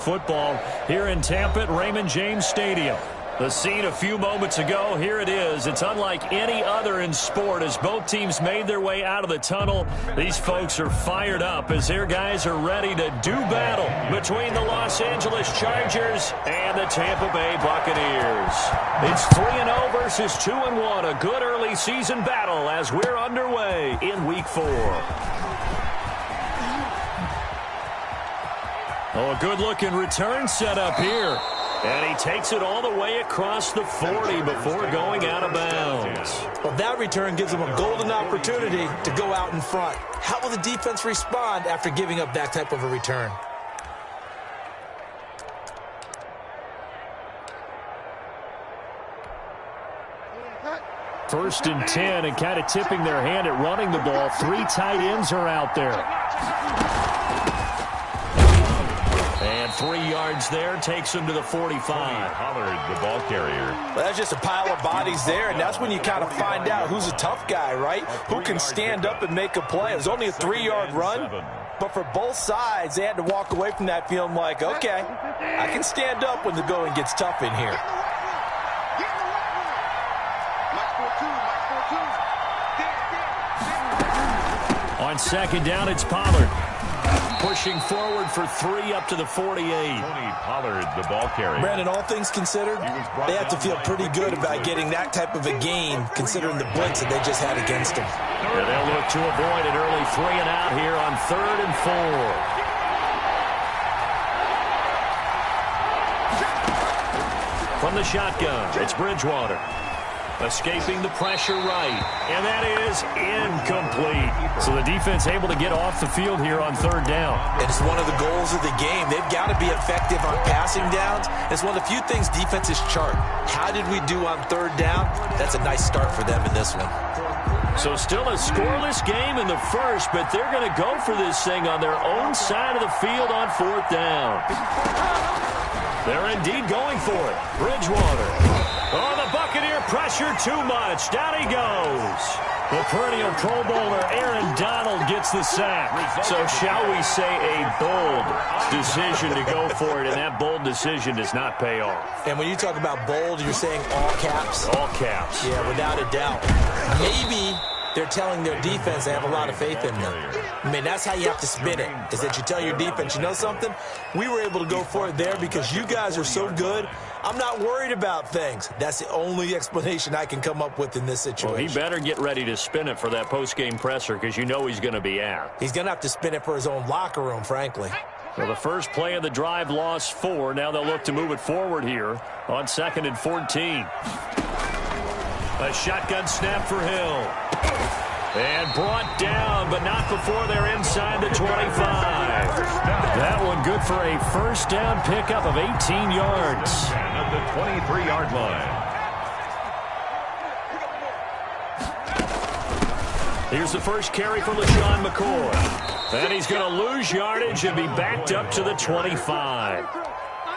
Football here in Tampa at Raymond James Stadium. The scene a few moments ago, here it is. It's unlike any other in sport as both teams made their way out of the tunnel. These folks are fired up as their guys are ready to do battle between the Los Angeles Chargers and the Tampa Bay Buccaneers. It's 3-0 versus 2-1, a good early season battle as we're underway in Week 4. Oh, a good-looking return set up here. And he takes it all the way across the 40 before going out of bounds. Well, that return gives him a golden opportunity to go out in front. How will the defense respond after giving up that type of a return? First and 10, and kind of tipping their hand at running the ball. 3 tight ends are out there. And 3 yards there takes him to the 45. Pollard, the ball carrier. Well, that's just a pile of bodies there, and that's when you kind of find out who's a tough guy, right? Who can stand up and make a play. It was only a 3-yard run, but for both sides, they had to walk away from that feeling like, okay, I can stand up when the going gets tough in here. On second down, it's Pollard. Pushing forward for 3 up to the 48. Pollard, the ball carrier. Brandon, all things considered, they have to feel pretty good about getting that type of a gain, considering the blitz that they just had against them. And they'll look to avoid an early 3 and out here on 3rd and 4. From the shotgun, it's Bridgewater. Escaping the pressure right. And that is incomplete. So the defense able to get off the field here on 3rd down. And it's one of the goals of the game. They've got to be effective on passing downs. It's one of the few things defenses chart. How did we do on 3rd down? That's a nice start for them in this one. So still a scoreless game in the first, but they're going to go for this thing on their own side of the field on 4th down. They're indeed going for it. Bridgewater. Oh, the Buccaneer pressure too much. Down he goes. The perennial Pro Bowler Aaron Donald gets the sack. So shall we say a bold decision to go for it, and that bold decision does not pay off. And when you talk about bold, you're saying all caps? All caps. Yeah, without a doubt. Maybe they're telling their defense they have a lot of faith in them. I mean, that's how you have to spin it, is that you tell your defense, you know something? We were able to go for it there because you guys are so good. I'm not worried about things. That's the only explanation I can come up with in this situation. Well, he better get ready to spin it for that post-game presser because you know he's going to be out. He's going to have to spin it for his own locker room, frankly. Well, the first play of the drive lost 4. Now they'll look to move it forward here on 2nd and 14. A shotgun snap for Hill. And brought down, but not before they're inside the 25. That one good for a first down pickup of 18 yards. At the 23-yard line. Here's the first carry for LaShawn McCoy. And he's going to lose yardage and be backed up to the 25.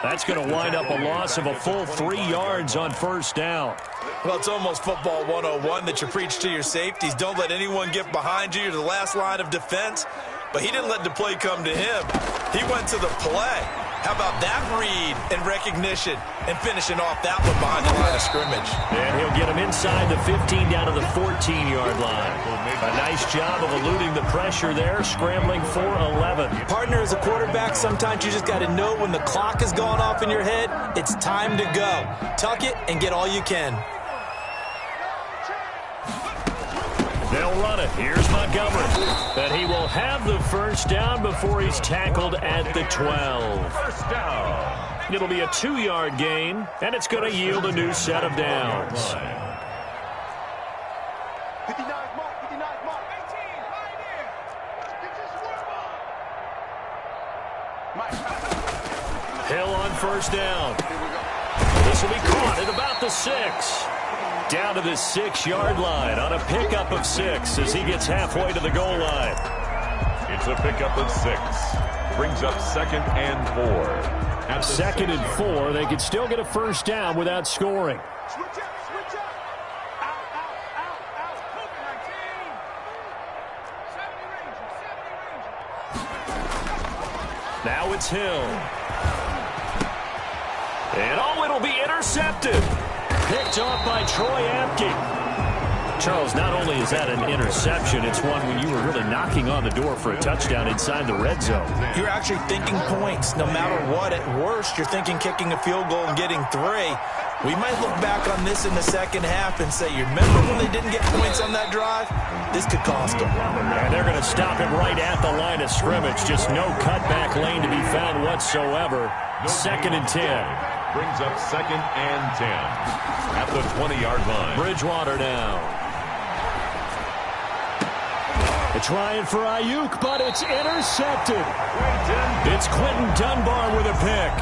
That's going to wind up a loss of a full 3 yards on first down. Well, it's almost football 101 that you preach to your safeties. Don't let anyone get behind you. You're the last line of defense. But he didn't let the play come to him. He went to the play. How about that read and recognition and finishing off that one behind the line of scrimmage? And he'll get him inside the 15 down to the 14-yard line. A nice job of eluding the pressure there, scrambling for 11. Partner, as a quarterback, sometimes you just got to know when the clock has gone off in your head, it's time to go. Tuck it and get all you can. They'll run it. Here's Montgomery. And he will have the first down before he's tackled at the 12. First down. It'll be a 2-yard gain, and it's going to yield a new set of downs. 59 mark, 18, Hill on first down. This will be caught at about the 6. Down to the 6-yard line on a pickup of 6 as he gets halfway to the goal line. It's a pickup of 6. Brings up 2nd and 4. At 2nd and 4, they could still get a first down without scoring. switch up. Out. COVID-19. 70 Ranger. Now it's Hill. And oh, it'll be intercepted. Picked off by Troy Apke. Charles, not only is that an interception, it's one when you were really knocking on the door for a touchdown inside the red zone. You're actually thinking points. No matter what, at worst, you're thinking kicking a field goal and getting 3. We might look back on this in the second half and say, you remember when they didn't get points on that drive? This could cost them. And they're going to stop him right at the line of scrimmage. Just no cutback lane to be found whatsoever. 2nd and 10. Brings up 2nd and 10 at the 20-yard line. Bridgewater now. They're trying for Ayuk, but it's intercepted. It's Quentin Dunbar with a pick.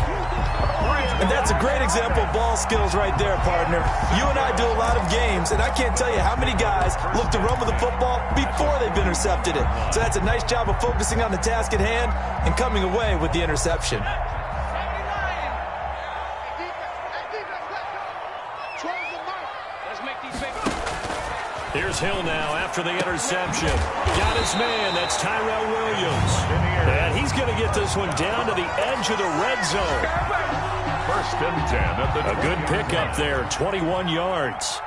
And that's a great example of ball skills right there, partner. You and I do a lot of games, and I can't tell you how many guys look to run with the football before they've intercepted it. So that's a nice job of focusing on the task at hand and coming away with the interception. Here's Hill now after the interception. Got his man. That's Tyrell Williams. And he's going to get this one down to the edge of the red zone. 1st and 10 at the 20. A good pickup there, 21 yards.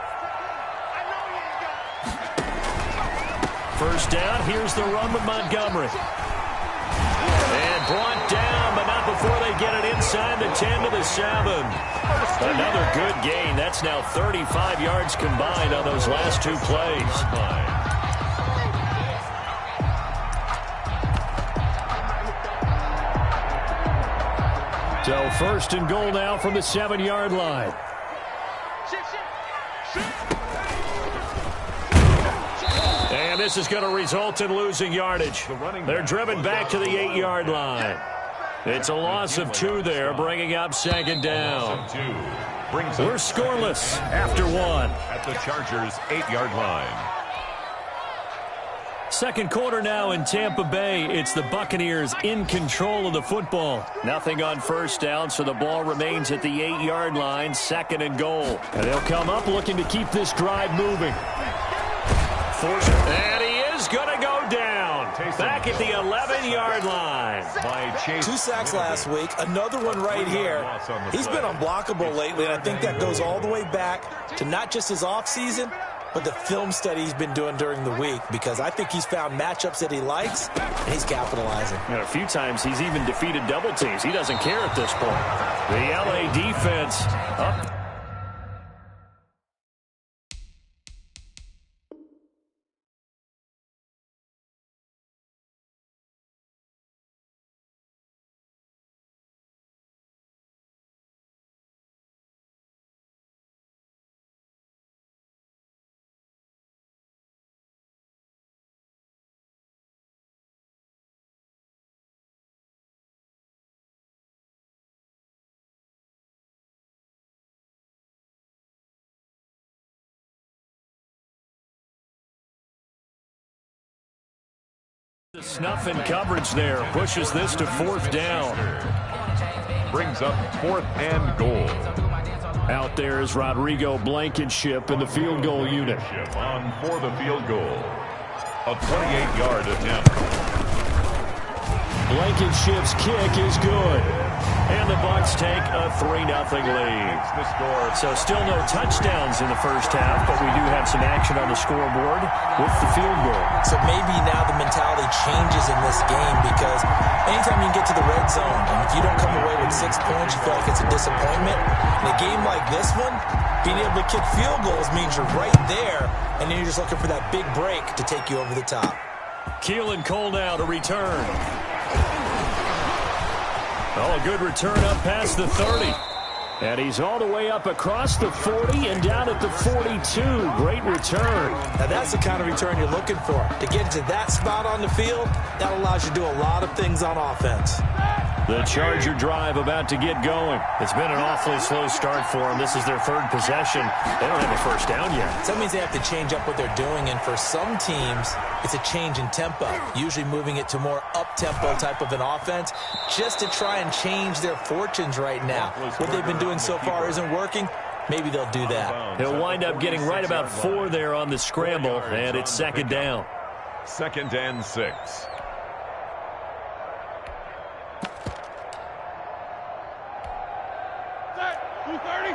First down, here's the run with Montgomery. And brought down, but not before they get it inside the 10 to the 7. Another good gain. That's now 35 yards combined on those last 2 plays. So 1st and goal now from the 7-yard line. And this is going to result in losing yardage. They're driven back to the 8-yard line. It's a loss of 2 there, bringing up 2nd down. We're scoreless after 1. At the Chargers' 8-yard line. 2nd quarter now in Tampa Bay. It's the Buccaneers in control of the football. Nothing on 1st down, so the ball remains at the 8-yard line, 2nd and goal. And they'll come up looking to keep this drive moving. And he is going to go down. Back at the 11-yard line. 2 sacks last week, another one right here. He's been unblockable lately, and I think that goes all the way back to not just his offseason, but the film study he's been doing during the week, because I think he's found matchups that he likes, and he's capitalizing. And a few times he's even defeated double teams. He doesn't care at this point. The LA defense up. The snuff and coverage there pushes this to 4th down. Brings up 4th and goal. Out there is Rodrigo Blankenship in the field goal unit. On for the field goal. A 28-yard attempt. Blankenship's kick is good. And the Bucs take a 3-0 lead. So still no touchdowns in the 1st half, but we do have some action on the scoreboard with the field goal. So maybe now the mentality changes in this game, because anytime you can get to the red zone, and if you don't come away with 6 points, you feel like it's a disappointment. In a game like this one, being able to kick field goals means you're right there, and then you're just looking for that big break to take you over the top. Keelan Cole now to return. Oh, a good return up past the 30. And he's all the way up across the 40 and down at the 42. Great return. Now that's the kind of return you're looking for. To get to that spot on the field, that allows you to do a lot of things on offense. The Charger drive about to get going. It's been an awfully slow start for them. This is their 3rd possession. They don't have a 1st down yet. So that means they have to change up what they're doing, and for some teams, it's a change in tempo, usually moving it to more up-tempo type of an offense, just to try and change their fortunes right now. What they've been doing so far isn't working. Maybe they'll do that. He'll wind up getting right about 4 there on the scramble, and it's 2nd down. 2nd and 6. 230.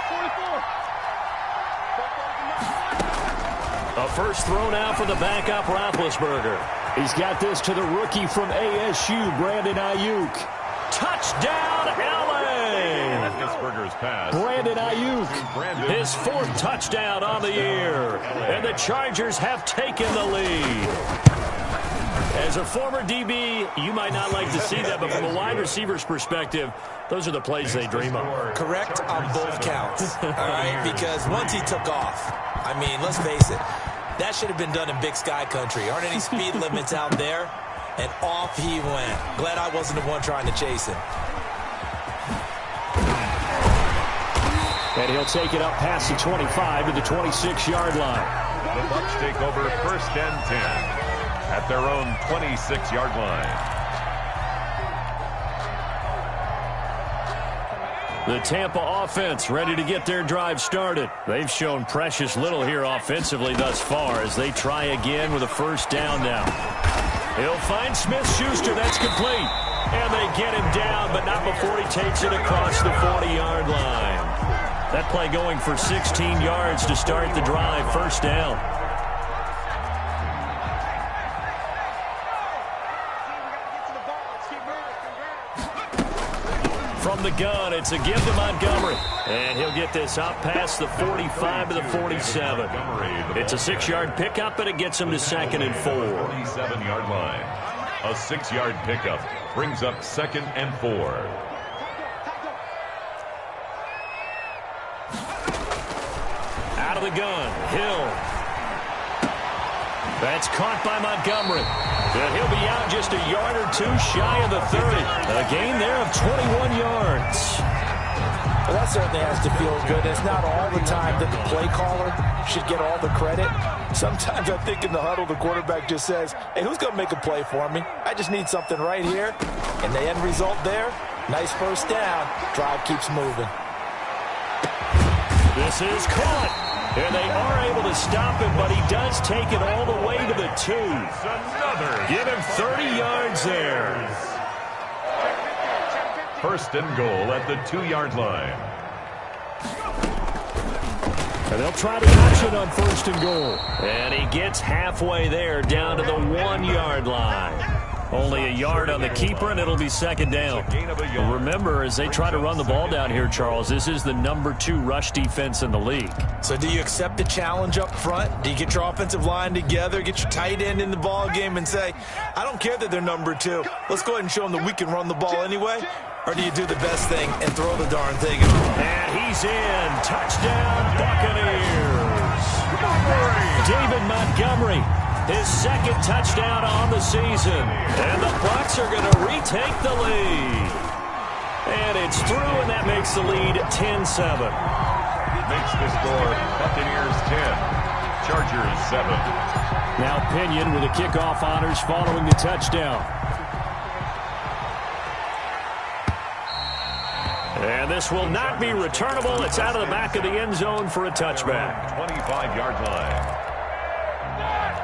44. A first throw now for the backup Roethlisberger. He's got this to the rookie from ASU, Brandon Ayuk. Touchdown, LA! Roethlisberger's pass. Brandon Ayuk, his fourth touchdown on the year. And the Chargers have taken the lead. As a former DB, you might not like to see that, but from a wide receiver's perspective, those are the plays they dream of. Correct on both counts, all right? Because once he took off, I mean, let's face it, that should have been done in Big Sky Country. Aren't any speed limits out there? And off he went. Glad I wasn't the one trying to chase him. And he'll take it up past the 25 to the 26-yard line. The Bucs take over 1st and 10 at their own 26-yard line. The Tampa offense ready to get their drive started. They've shown precious little here offensively thus far as they try again with a first down now. He'll find Smith-Schuster. That's complete. And they get him down, but not before he takes it across the 40-yard line. That play going for 16 yards to start the drive. First down. From the gun, it's a give to Montgomery. And he'll get this up past the 45 to the 47. It's a 6-yard pickup, and it gets him to 2nd and 4. 47-yard line. A 6-yard pickup brings up 2nd and 4. Out of the gun, Hill. That's caught by Montgomery. And he'll be out just a yard or two shy of the 30. A gain there of 21 yards. Well, that certainly has to feel good. It's not all the time that the play caller should get all the credit. Sometimes I think in the huddle, the quarterback just says, hey, who's going to make a play for me? I just need something right here. And the end result there, nice first down. Drive keeps moving. This is caught. And they are able to stop him, but he does take it all the way to the 2. Give him 30 yards there. 1st and goal at the 2-yard line. And they'll try the option on 1st and goal. And he gets halfway there down to the 1-yard line. Only a yard on the keeper, and it'll be 2nd down. Remember, as they try to run the ball down here, Charles, this is the number 2 rush defense in the league. So do you accept the challenge up front? Do you get your offensive line together, get your tight end in the ball game and say, I don't care that they're number 2. Let's go ahead and show them that we can run the ball anyway? Or do you do the best thing and throw the darn thing? And he's in. Touchdown, Buccaneers. David Montgomery. His 2nd touchdown on the season. And the Bucs are going to retake the lead. And it's through, and that makes the lead 10-7. Makes the score Buccaneers 10, Chargers 7. Now Pinion with the kickoff honors following the touchdown. And this will not be returnable. It's out of the back of the end zone for a touchback. 25-yard line.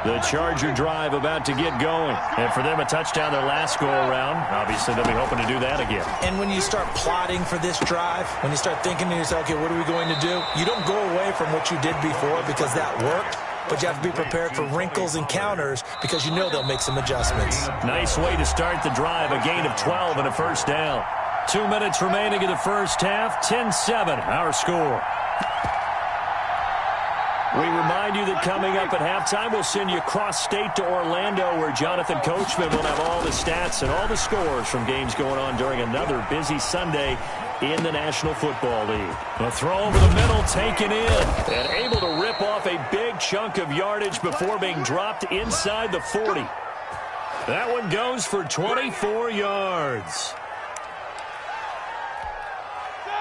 The Charger drive about to get going. And for them, a touchdown their last go-around. Obviously, they'll be hoping to do that again. And when you start plotting for this drive, when you start thinking to yourself, okay, what are we going to do? You don't go away from what you did before because that worked. But you have to be prepared for wrinkles and counters because you know they'll make some adjustments. Nice way to start the drive. A gain of 12 and a first down. 2 minutes remaining in the first half. 10-7, our score. We remind you that coming up at halftime, we'll send you cross-state to Orlando, where Jonathan Coachman will have all the stats and all the scores from games going on during another busy Sunday in the National Football League. A throw over the middle, taken in, and able to rip off a big chunk of yardage before being dropped inside the 40. That one goes for 24 yards.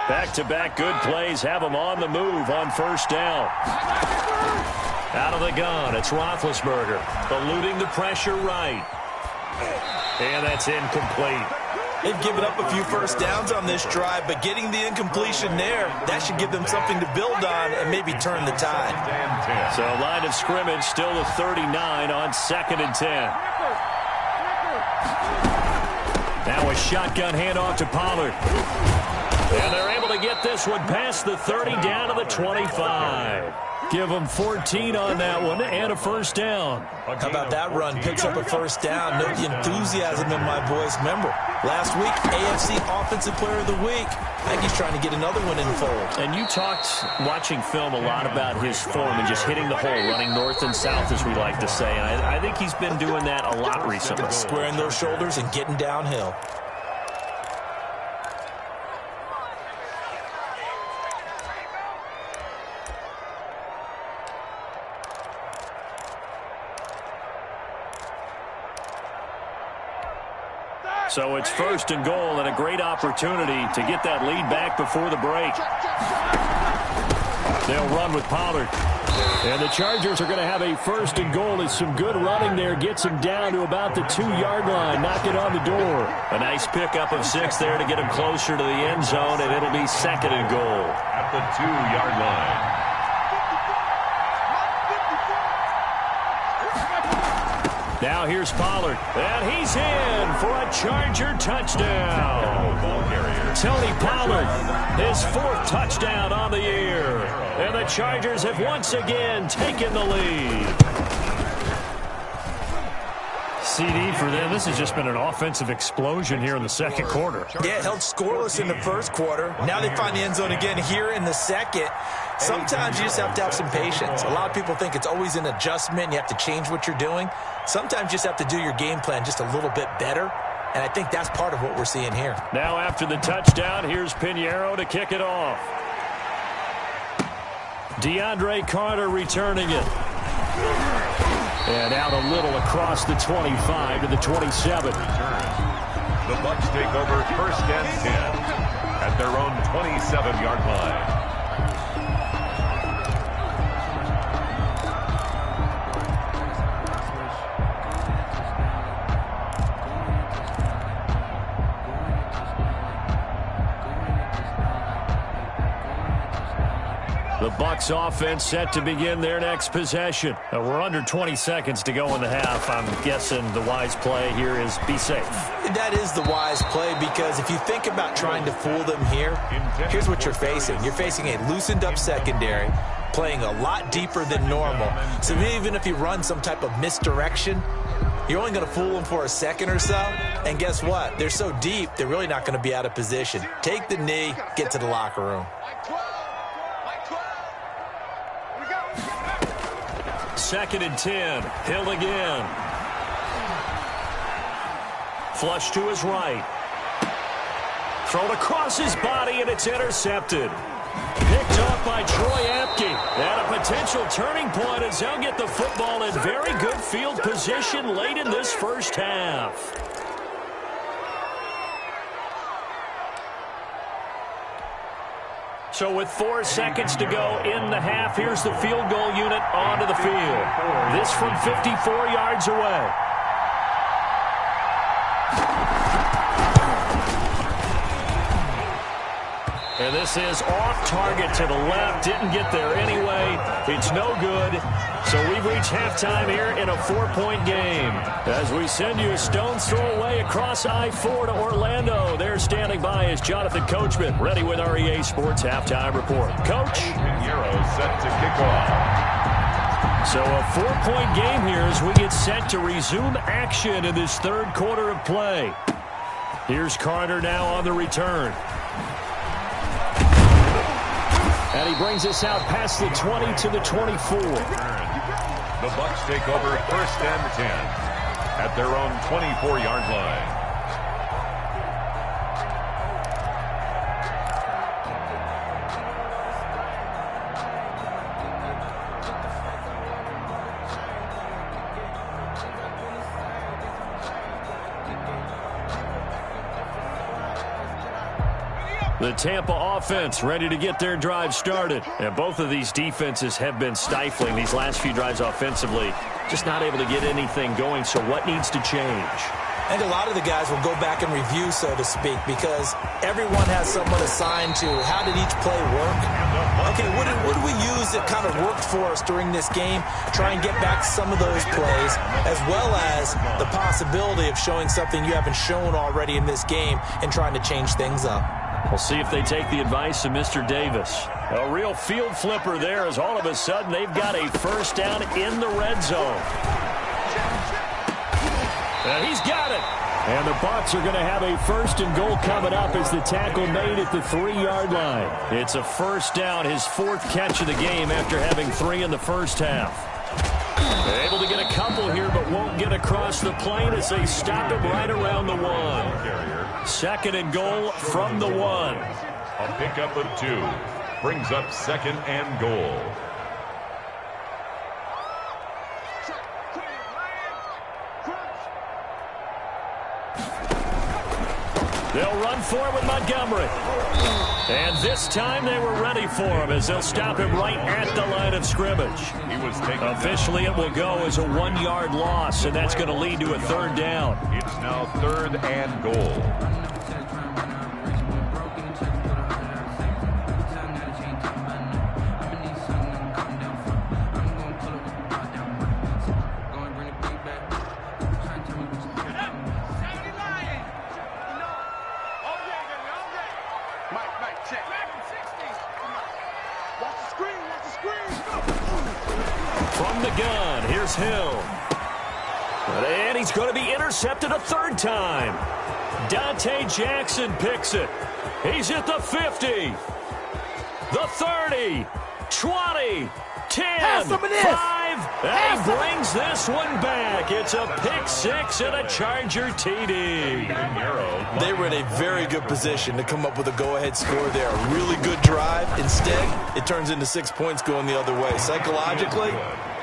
Back-to-back good plays have them on the move on first down. Out of the gun, it's Roethlisberger, eluding the pressure right. And that's incomplete. They've given up a few first downs on this drive, but getting the incompletion there, that should give them something to build on and maybe turn the tide. So line of scrimmage still the 39 on 2nd and 10. Now a shotgun handoff to Pollard. And they're able to get this one past the 30 down to the 25. Give them 14 on that one and a first down. How about that run? Picks up a first down. Note the enthusiasm in my voice. Remember, last week, AFC Offensive Player of the Week. I think he's trying to get another one in the fold. And you talked, watching film, a lot about his form and just hitting the hole, running north and south, as we like to say. And I think he's been doing that a lot recently. Squaring those shoulders and getting downhill. So it's first and goal and a great opportunity to get that lead back before the break. They'll run with Pollard. And the Chargers are going to have a first and goal as some good running there gets him down to about the 2-yard line. Knock it on the door. A nice pickup of 6 there to get him closer to the end zone, and it'll be second and goal. At the 2-yard line. Now here's Pollard, and he's in for a Charger touchdown. Tony Pollard, his 4th touchdown on the year. And the Chargers have once again taken the lead. CD for them. This has just been an offensive explosion here in the second quarter. Yeah, held scoreless in the first quarter. Now they find the end zone again here in the second. Sometimes you just have to have some patience. A lot of people think it's always an adjustment. You have to change what you're doing. Sometimes you just have to do your game plan just a little bit better. And I think that's part of what we're seeing here. Now after the touchdown, here's Pinheiro to kick it off. DeAndre Carter returning it. And out a little across the 25 to the 27. The Bucs take over first and 10 at their own 27-yard line. The Bucs offense set to begin their next possession. We're under 20 seconds to go in the half. I'm guessing the wise play here is be safe. That is the wise play, because if you think about trying to fool them here, here's what you're facing. You're facing a loosened up secondary, playing a lot deeper than normal. So even if you run some type of misdirection, you're only going to fool them for a second or so. And guess what? They're so deep, they're really not going to be out of position. Take the knee, get to the locker room. Second and 10. Hill again. Flush to his right. Thrown across his body, and it's intercepted. Picked off by Troy Apke. And a potential turning point as they'll get the football in very good field position late in this first half. So with 4 seconds to go in the half, here's the field goal unit onto the field. This from 54 yards away. And this is off target to the left. Didn't get there anyway. It's no good. So we've reached halftime here in a 4-point game. As we send you a stone's throw away across I-4 to Orlando. There standing by is Jonathan Coachman, ready with our EA Sports Halftime Report. Coach? Pinheiro set to kick off. So a 4-point game here as we get set to resume action in this third quarter of play. Here's Carter now on the return. And he brings us out past the 20 to the 24. The Bucs take over first and 10 at their own 24-yard line. The Tampa offense ready to get their drive started. And both of these defenses have been stifling these last few drives offensively. Just not able to get anything going, so what needs to change? I think a lot of the guys will go back and review, so to speak, because everyone has someone assigned to how did each play work. Okay, what did we use that kind of worked for us during this game? Try and get back some of those plays, as well as the possibility of showing something you haven't shown already in this game and trying to change things up. We'll see if they take the advice of Mr. Davis. A real field flipper there as all of a sudden they've got a first down in the red zone. And he's got it. And the Bucs are going to have a first and goal coming up as the tackle made at the 3-yard line. It's a first down, his 4th catch of the game after having 3 in the first half. They're able to get a couple here, but won't get across the plane as they stop him right around the 1. Second and goal from the 1. A pickup of 2 brings up second and goal. They'll run for it with Montgomery. And this time they were ready for him as they'll stop him right at the line of scrimmage. Officially, it will go as a 1-yard loss, and that's going to lead to a 3rd down. It's now 3rd and goal. From the gun, here's Hill. And he's going to be intercepted a 3rd time. Dante Jackson picks it. He's at the 50. The 30. 20. 10. 5. And he brings this one back. It's a pick 6 and a Charger TD. They were in a very good position to come up with a go-ahead score there. A really good drive. Instead, it turns into 6 points going the other way. Psychologically,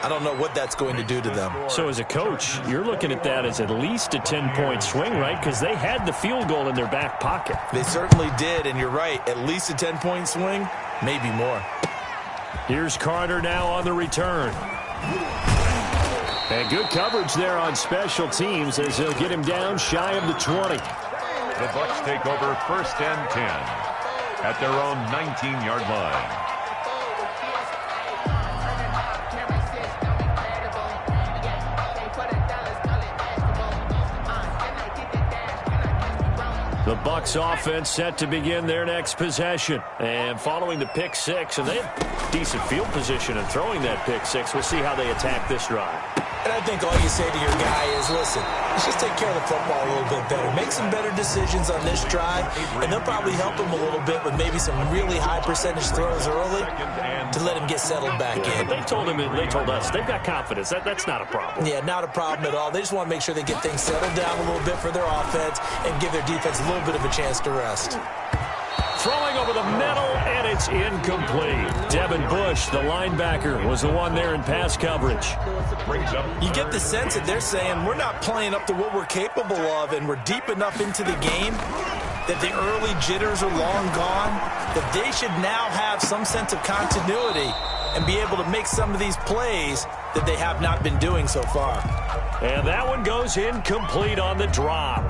I don't know what that's going to do to them. So as a coach, you're looking at that as at least a 10-point swing, right? Because they had the field goal in their back pocket. They certainly did, and you're right. At least a 10-point swing, maybe more. Here's Carter now on the return. And good coverage there on special teams as they'll get him down shy of the 20. The Bucs take over 1st and 10 at their own 19-yard line. The Bucs offense set to begin their next possession. And following the pick 6, and they have decent field position in throwing that pick 6. We'll see how they attack this drive. And I think all you say to your guy is, listen, let's just take care of the football a little bit better. Make some better decisions on this drive, and they'll probably help him a little bit with maybe some really high percentage throws early to let him get settled back in. But they told us they've got confidence. That's not a problem. Yeah, not a problem at all. They just want to make sure they get things settled down a little bit for their offense and give their defense a little bit of a chance to rest. Throwing over the middle, and it's incomplete. Devin Bush, the linebacker, was the one there in pass coverage. You get the sense that they're saying we're not playing up to what we're capable of, and we're deep enough into the game that the early jitters are long gone, that they should now have some sense of continuity and be able to make some of these plays that they have not been doing so far. And that one goes incomplete on the drop.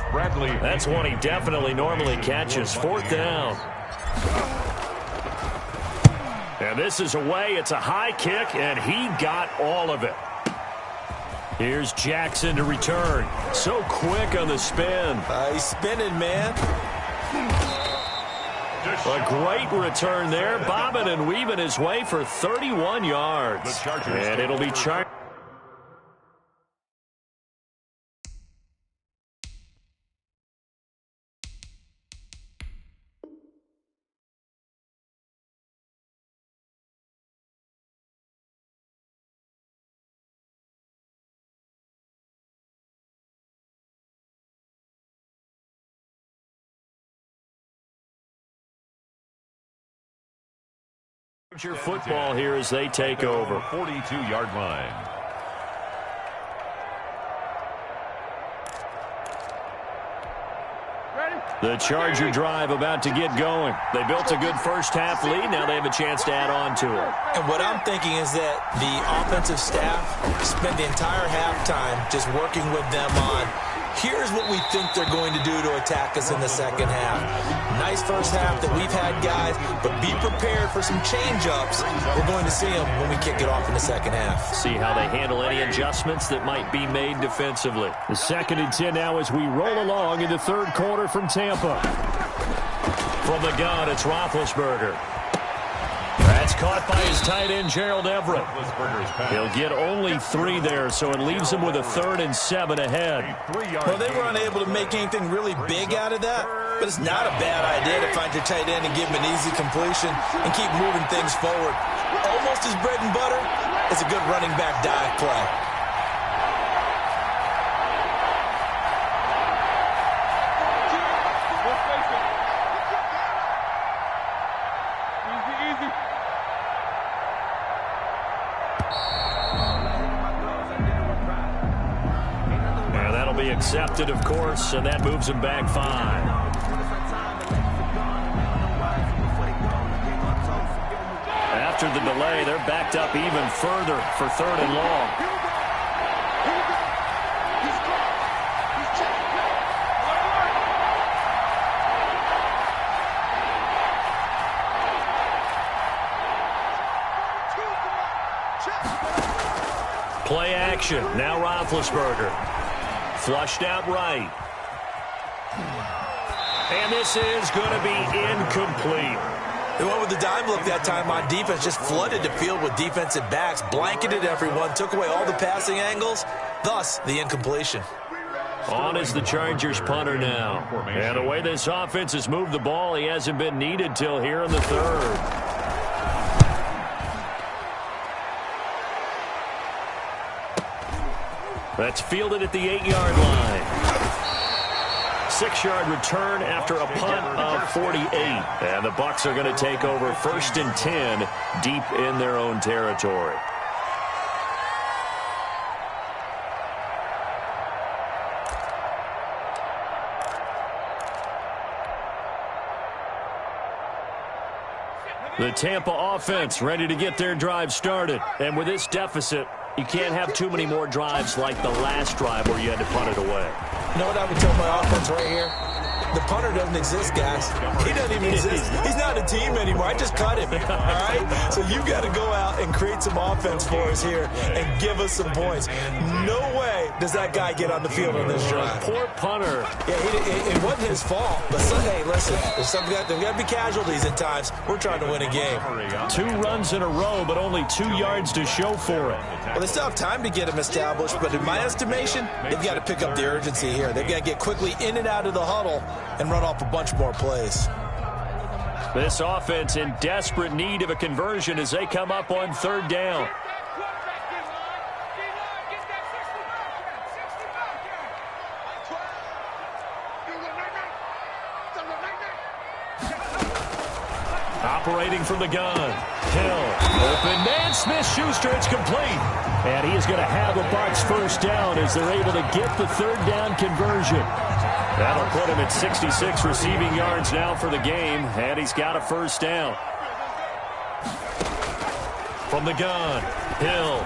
Bradley. That's one he definitely normally catches. 4th down. And this is away. It's a high kick, and he got all of it. Here's Jackson to return. So quick on the spin. He's spinning, man. A great return there. Bobbing and weaving his way for 31 yards. And it'll be Chargers. Football here as they take over. 42-yard line. The Charger drive about to get going. They built a good first half lead. Now they have a chance to add on to it. And what I'm thinking is that the offensive staff spent the entire halftime just working with them on Here's what we think they're going to do to attack us in the second half. Nice first half that we've had, guys, but be prepared for some change-ups. We're going to see them when we kick it off in the second half. See how they handle any adjustments that might be made defensively. The 2nd and 10 now as we roll along in the third quarter from Tampa. From the gun, it's Roethlisberger. That's caught by his tight end, Gerald Everett. He'll get only 3 there, so it leaves him with a 3rd and 7 ahead. Well, they were unable to make anything really big out of that, but it's not a bad idea to find your tight end and give him an easy completion and keep moving things forward. Almost his bread and butter is a good running back dive play. Accepted, of course, and that moves him back 5. After the delay, they're backed up even further for 3rd and long. Play action. Now Roethlisberger. Flushed out right. And this is going to be incomplete. They went with the dime look that time on defense, just flooded the field with defensive backs, blanketed everyone, took away all the passing angles, thus the incompletion. On is the Chargers punter now. And the way this offense has moved the ball, he hasn't been needed till here in the 3rd. That's fielded at the 8-yard line. 6-yard return after a punt of 48. And the Bucs are going to take over 1st and 10 deep in their own territory. The Tampa offense ready to get their drive started. And with this deficit, you can't have too many more drives like the last drive where you had to punt it away. You know what I would tell my offense right here? The punter doesn't exist, guys. He doesn't even exist. He's not a team anymore. I just cut him, all right? So you got to go out and create some offense for us here and give us some points. No way does that guy get on the field on this drive. Poor punter. Yeah, it wasn't his fault. But hey, listen, there's got to be casualties at times. We're trying to win a game. 2 runs in a row, but only 2 yards to show for it. Well, they still have time to get him established, but in my estimation, they've got to pick up the urgency here. They've got to get quickly in and out of the huddle and run off a bunch more plays. This offense in desperate need of a conversion as they come up on 3rd down. Operating from the gun. Hill. Open man. Smith-Schuster. It's complete. And he is going to have a Bucs 1st down as they're able to get the 3rd down conversion. That'll put him at 66 receiving yards now for the game. And he's got a 1st down. From the gun. Hill.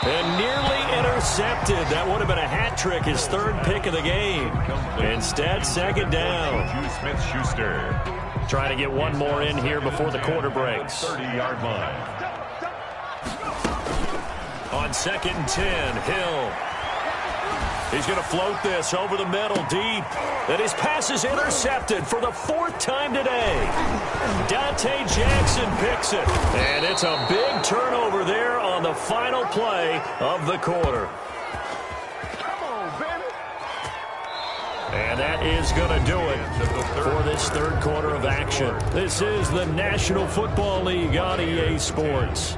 And nearly intercepted. That would have been a hat trick, his 3rd pick of the game. Instead, 2nd down. Smith-Schuster. Trying to get one more in here before the quarter breaks. 30-yard line. On 2nd and 10, Hill. He's going to float this over the middle deep. And his pass is intercepted for the 4th time today. Dante Jackson picks it. And it's a big turnover there on the final play of the quarter. And that is going to do it for this 3rd quarter of action. This is the National Football League on EA Sports.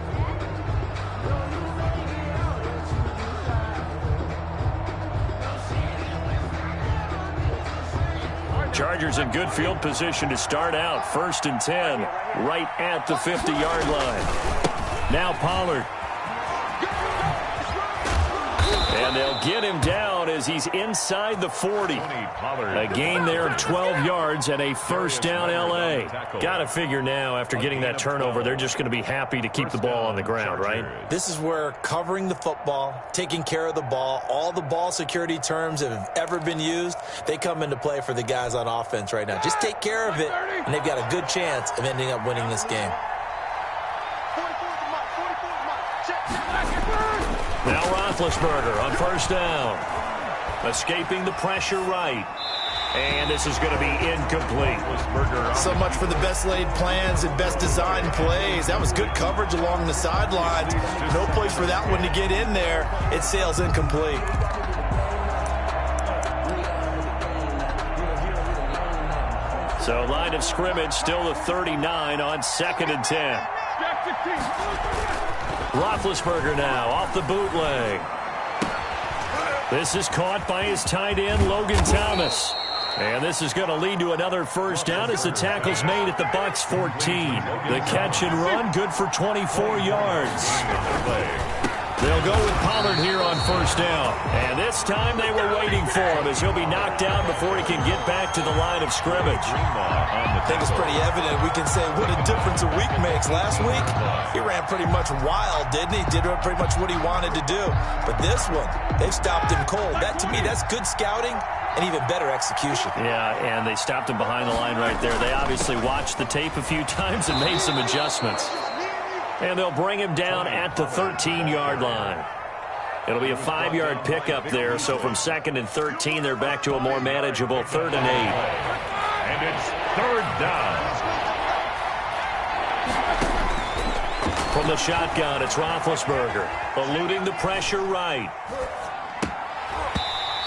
Chargers in good field position to start out. 1st and 10, right at the 50-yard line. Now Pollard. And And they'll get him down as he's inside the 40. A gain there of 12 yards and a first down L.A. Got to figure now, after getting that turnover, they're just going to be happy to keep the ball on the ground, right? This is where covering the football, taking care of the ball, all the ball security terms that have ever been used, they come into play for the guys on offense right now. Just take care of it, and they've got a good chance of ending up winning this game. Now Roethlisberger on first down. Escaping the pressure right. And this is going to be incomplete. So much for the best laid plans and best designed plays. That was good coverage along the sidelines. No place for that one to get in there. It sails incomplete. So line of scrimmage still the 39 on 2nd and 10. Roethlisberger now off the bootleg. This is caught by his tight end, Logan Thomas. And this is going to lead to another first down as the tackle's made at the Bucs 14. The catch and run, good for 24 yards. They'll go with Pollard here on first down. And this time they were waiting for him as he'll be knocked down before he can get back to the line of scrimmage. I think it's pretty evident. We can say what a difference a week makes. Last week, he ran pretty much wild, didn't he? Did pretty much what he wanted to do. But this one, they've stopped him cold. That, to me, that's good scouting and even better execution. Yeah, and they stopped him behind the line right there. They obviously watched the tape a few times and made some adjustments. And they'll bring him down at the 13-yard line. It'll be a 5-yard pickup there. So from 2nd and 13, they're back to a more manageable 3rd and 8. And it's 3rd down. From the shotgun, it's Roethlisberger, eluding the pressure right.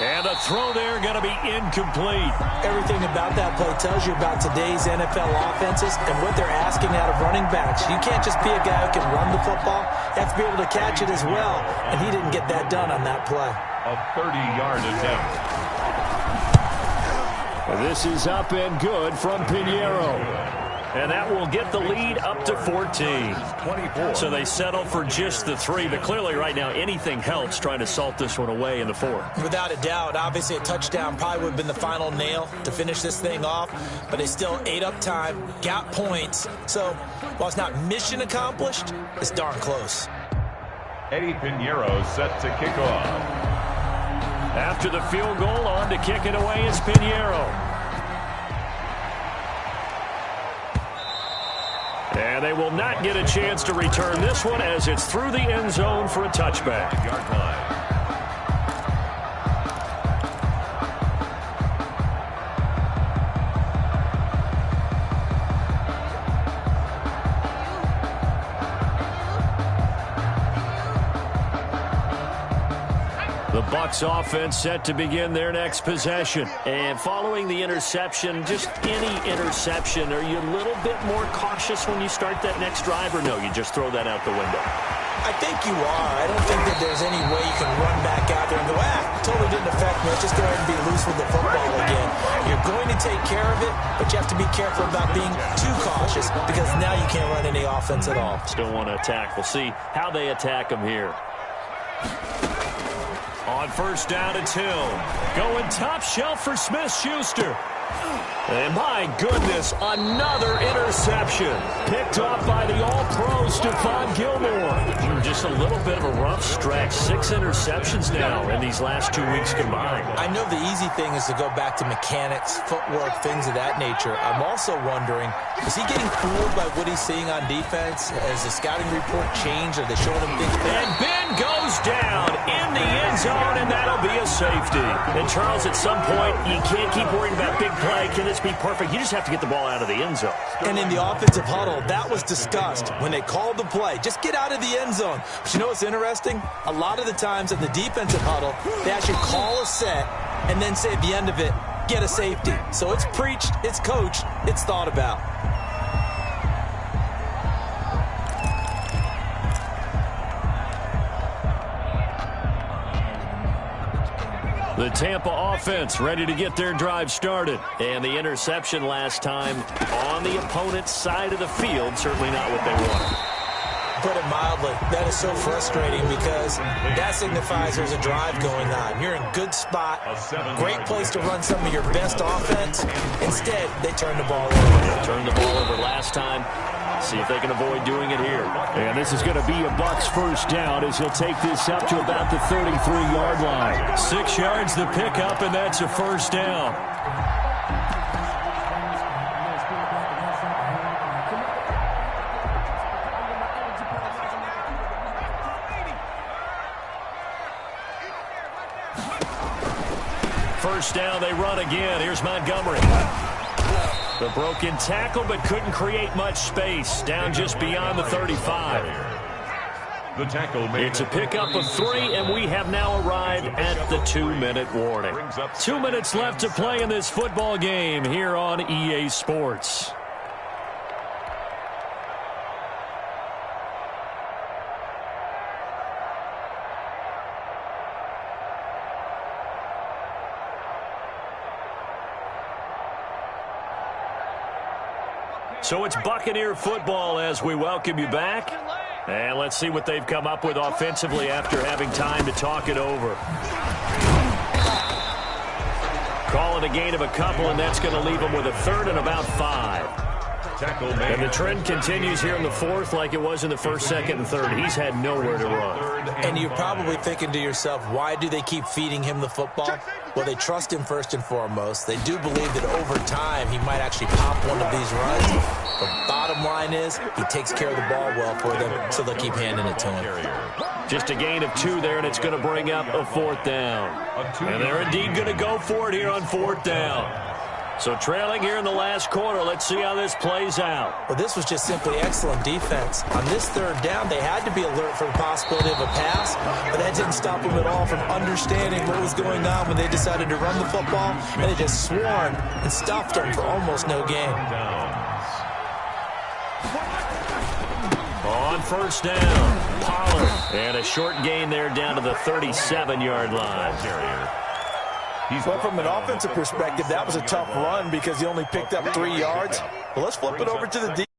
And a throw there going to be incomplete. Everything about that play tells you about today's NFL offenses and what they're asking out of running backs. You can't just be a guy who can run the football. You have to be able to catch it as well. And he didn't get that done on that play. A 30-yard attempt. This is up and good from Pinheiro. And that will get the lead up to 14. So they settle for just the 3. But clearly right now anything helps trying to salt this one away in the 4th. Without a doubt. Obviously a touchdown probably would have been the final nail to finish this thing off. But they still ate up time, got points. So while it's not mission accomplished, it's darn close. Eddie Pinheiro set to kick off. After the field goal, on to kick it away is Pinheiro. And they will not get a chance to return this one as it's through the end zone for a touchback. Yard line. The Bucs offense set to begin their next possession. And following the interception, just any interception, are you a little bit more cautious when you start that next drive, or no, you just throw that out the window? I think you are. I don't think that there's any way you can run back out there and go, totally didn't affect me. Let's just go ahead and be loose with the football again. You're going to take care of it, but you have to be careful about being too cautious because now you can't run any offense at all. Still want to attack. We'll see how they attack them here. On first down, it's Hill. Going top shelf for Smith-Schuster. And my goodness, another interception. Picked off by the all-pro Stephon Gilmore. Just a little bit of a rough stretch. 6 interceptions now in these last 2 weeks combined. I know the easy thing is to go back to mechanics, footwork, things of that nature. I'm also wondering, is he getting fooled by what he's seeing on defense? Has the scouting report changed? Are they showing him things? And Ben goes down in the end zone, and that'll be a safety. And Charles, at some point, you can't keep worrying about big play. Can this be perfect? You just have to get the ball out of the end zone. And in the offensive huddle, that was discussed when they called the play. Just get out of the end zone. But you know what's interesting? A lot of the times in the defensive huddle, they actually call a set and then say at the end of it, get a safety. So it's preached, it's coached, it's thought about. The Tampa offense ready to get their drive started. And the interception last time on the opponent's side of the field, certainly not what they wanted. put it mildly. That is so frustrating because that signifies there's a drive going on. You're in good spot, great place to run some of your best offense. Instead, they turn the ball over. Turned the ball over last time. See if they can avoid doing it here. And this is going to be a Bucs first down as he'll take this up to about the 33-yard line. 6 yards the pickup, and that's a first down. First down, they run again. Here's Montgomery. The broken tackle, but couldn't create much space. Down just beyond the 35. The tackle made. It's a pickup of 3, and we have now arrived at the 2-minute warning. 2 minutes left to play in this football game here on EA Sports. So it's Buccaneer football as we welcome you back. And let's see what they've come up with offensively after having time to talk it over. Call it a gain of a couple, and that's going to leave them with a third and about 5. And the trend continues here in the fourth like it was in the first, second, and third. He's had nowhere to run. And you're probably thinking to yourself, why do they keep feeding him the football? Well, they trust him first and foremost. They do believe that over time he might actually pop one of these runs. The bottom line is he takes care of the ball well for them, so they'll keep handing it to him. Just a gain of 2 there, and it's going to bring up a 4th down. And they're indeed going to go for it here on 4th down. So trailing here in the last quarter. Let's see how this plays out. Well, this was just simply excellent defense. On this 3rd down, they had to be alert for the possibility of a pass, but that didn't stop them at all from understanding what was going on when they decided to run the football, and they just swarmed and stuffed them for almost no gain. On first down, Pollard. And a short gain there down to the 37-yard line. Well, from an offensive perspective, that was a tough run because he only picked up 3 yards. Well, let's flip it over to the defense.